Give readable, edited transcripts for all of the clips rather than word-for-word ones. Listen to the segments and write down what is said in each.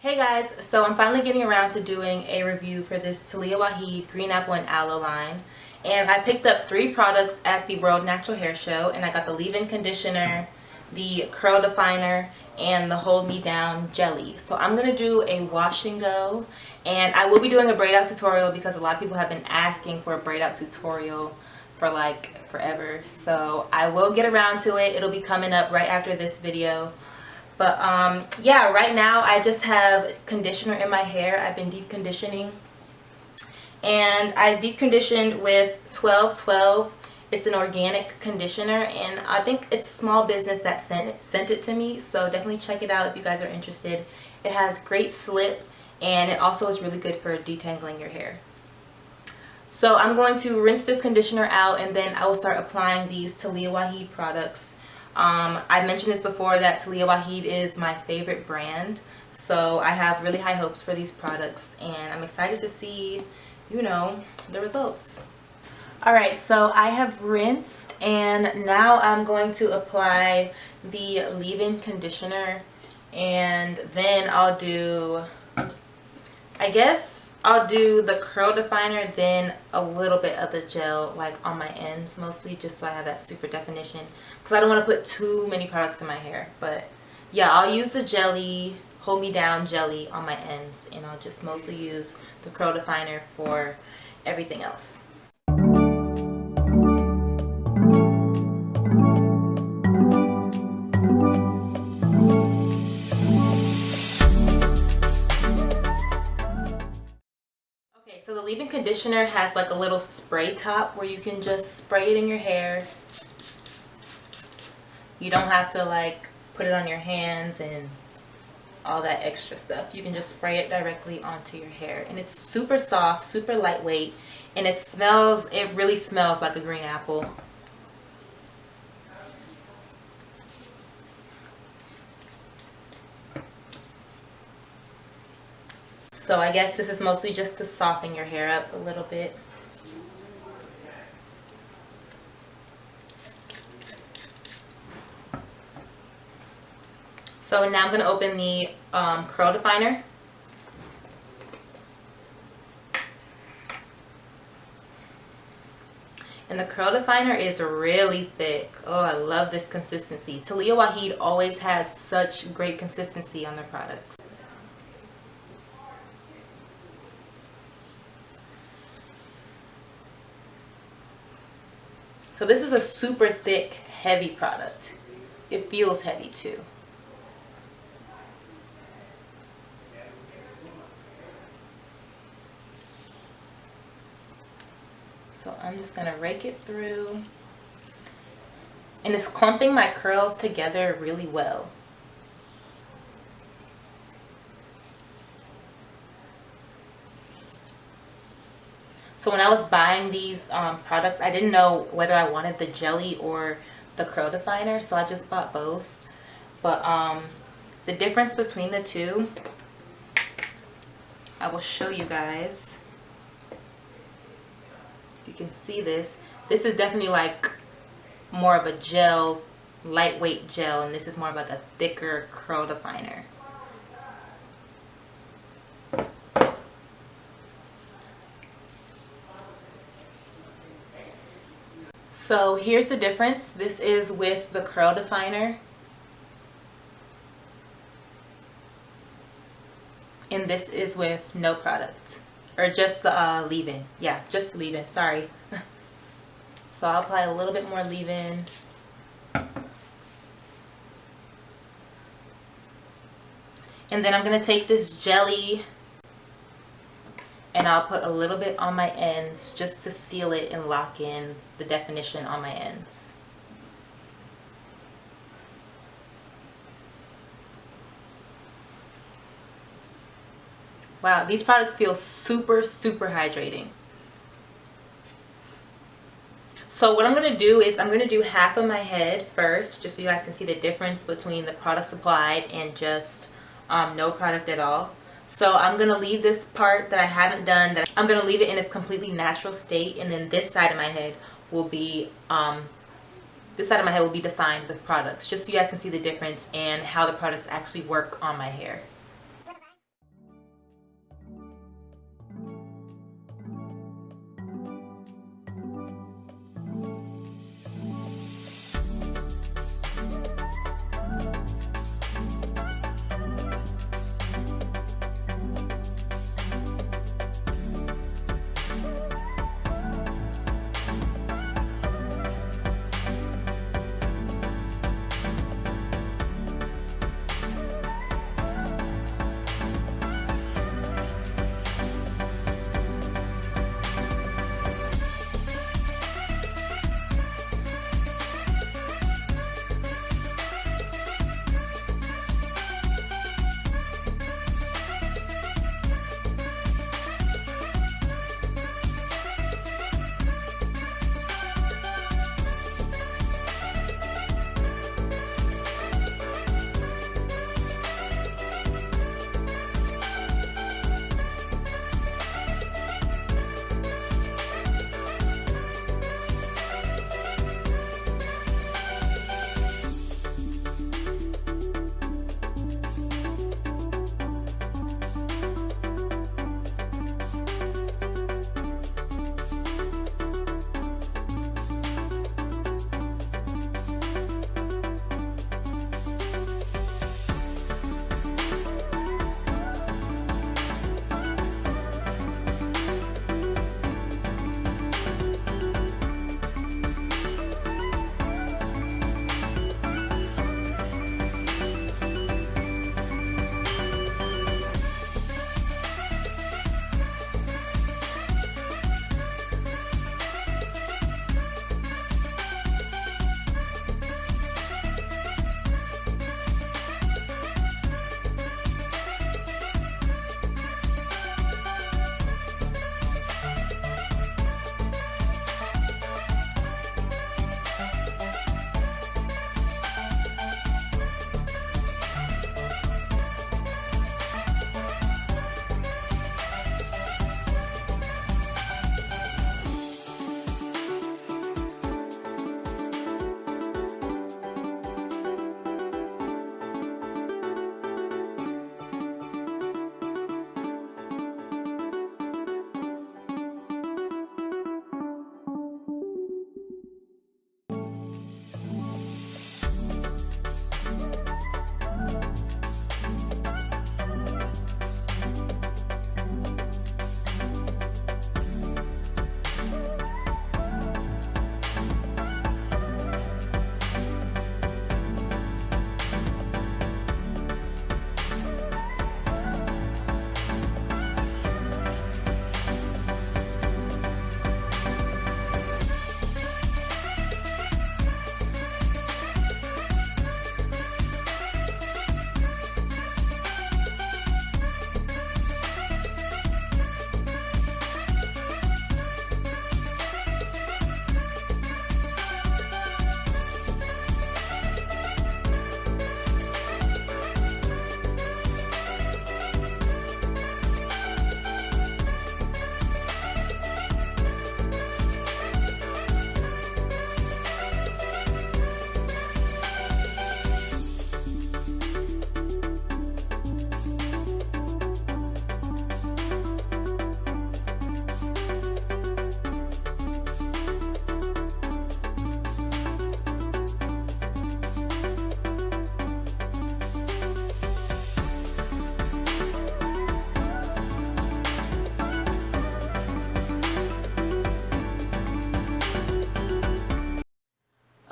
Hey guys, so I'm finally getting around to doing a review for this Taliah Waajid Green Apple and Aloe line. And I picked up 3 products at the World Natural Hair Show, and I got the leave-in conditioner, the curl definer, and the hold me down jelly. So I'm going to do a wash and go, and I will be doing a braid out tutorial because a lot of people have been asking for a braid out tutorial for like forever. So I will get around to it. It'll be coming up right after this video. But yeah, right now I just have conditioner in my hair. I've been deep conditioning, and I deep conditioned with 1212. It's an organic conditioner, and I think it's a small business that sent it to me, so definitely check it out if you guys are interested. It has great slip, and it also is really good for detangling your hair. So I'm going to rinse this conditioner out, and then I will start applying these Taliah Waajid products. I mentioned this before that Taliah Waajid is my favorite brand, so I have really high hopes for these products, and I'm excited to see, you know, the results. Alright, so I have rinsed, and now I'm going to apply the leave-in conditioner, and then I'll do, I guess I'll do the curl definer, then a little bit of the gel like on my ends mostly, just so I have that super definition, because I don't want to put too many products in my hair. But yeah, I'll use the jelly, hold me down jelly on my ends, and I'll just mostly use the curl definer for everything else. So the leave-in conditioner has like a little spray top where you can just spray it in your hair. You don't have to like put it on your hands and all that extra stuff. You can just spray it directly onto your hair, and it's super soft, super lightweight, and it really smells like a green apple. So I guess this is mostly just to soften your hair up a little bit. So now I'm going to open the curl definer. And the curl definer is really thick. Oh, I love this consistency. Taliah Waajid always has such great consistency on their products. So this is a super thick, heavy product. It feels heavy too. So I'm just going to rake it through. And it's clumping my curls together really well. So when I was buying these products, I didn't know whether I wanted the jelly or the curl definer, so I just bought both. But the difference between the two, I will show you guys. You can see this. This is definitely like more of a gel, lightweight gel, and this is more of like a thicker curl definer. So here's the difference. This is with the curl definer, and this is with no product, or just the leave-in. Yeah, just leave-in, sorry. So I'll apply a little bit more leave-in. And then I'm going to take this jelly, and I'll put a little bit on my ends just to seal it and lock in the definition on my ends. Wow, these products feel super, super hydrating. So what I'm going to do is I'm going to do half of my head first, just so you guys can see the difference between the products applied and just no product at all. So I'm going to leave this part that I haven't done, that I'm going to leave it in its completely natural state, and then this side of my head will be defined with products, just so you guys can see the difference and how the products actually work on my hair.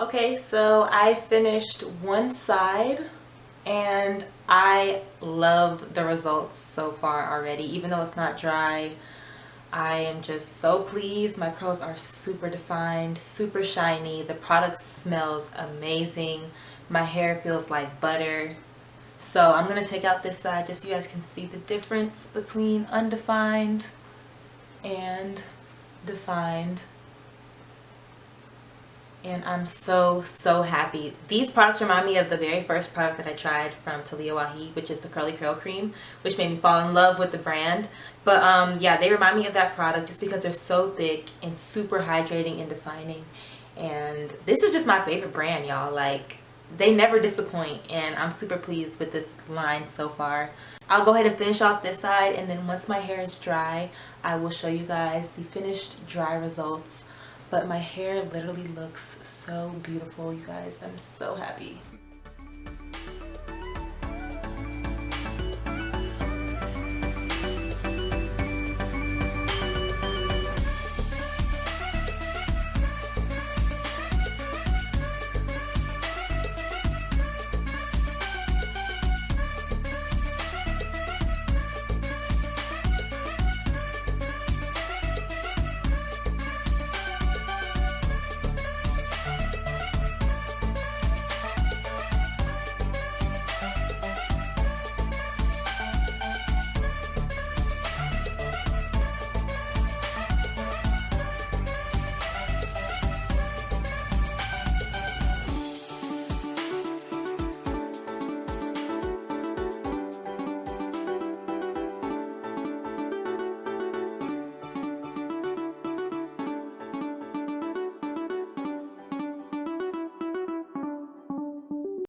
Okay, so I finished one side and I love the results so far already. Even though it's not dry, I am just so pleased. My curls are super defined, super shiny. The product smells amazing. My hair feels like butter. So I'm going to take out this side just so you guys can see the difference between undefined and defined. And I'm so happy. These products remind me of the very first product that I tried from Taliah Waajid, which is the Curly Curl Cream, which made me fall in love with the brand. But yeah, they remind me of that product just because they're so thick and super hydrating and defining. And this is just my favorite brand, y'all. Like, they never disappoint, and I'm super pleased with this line so far. I'll go ahead and finish off this side, and then once my hair is dry, I will show you guys the finished dry results. But my hair literally looks so beautiful, you guys. I'm so happy.